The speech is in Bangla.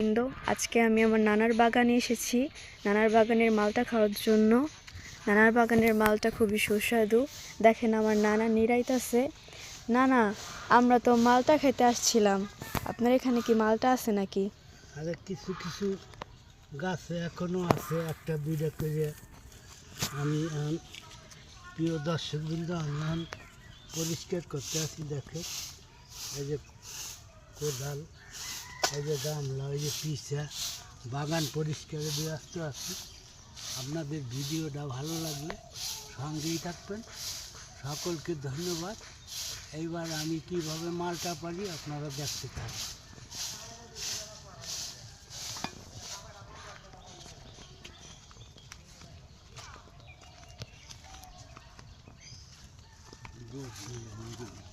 বৃন্দ, আজকে আমি আমার নানার বাগানে এসেছি নানার বাগানের মালটা খাওয়ার জন্য। নানার বাগানের মালটা খুবই সুস্বাদু। দেখেন আমার নানা নিরাইতাছে। নানা, আমরা তো মালটা খেতে আসছিলাম, আপনার এখানে কি মালটা আছে নাকি? আরে কিছু কিছু গাছে এখনো আছে, একটা দুইটা করে। আমি প্রিয় দর্শকবৃন্দ, আমি পরিষ্কার করতে আসি। দেখে এই যে কোদাল, এই যে গামলা, এই যে পিসা, বাগান পরিষ্কারে ব্যস্ত আছি। আপনাদের ভিডিওটা ভালো লাগলে সঙ্গেই থাকবেন। সকলকে ধন্যবাদ। এইবার আমি কিভাবে মালটা পারি আপনারা দেখতে থাকুন। Good.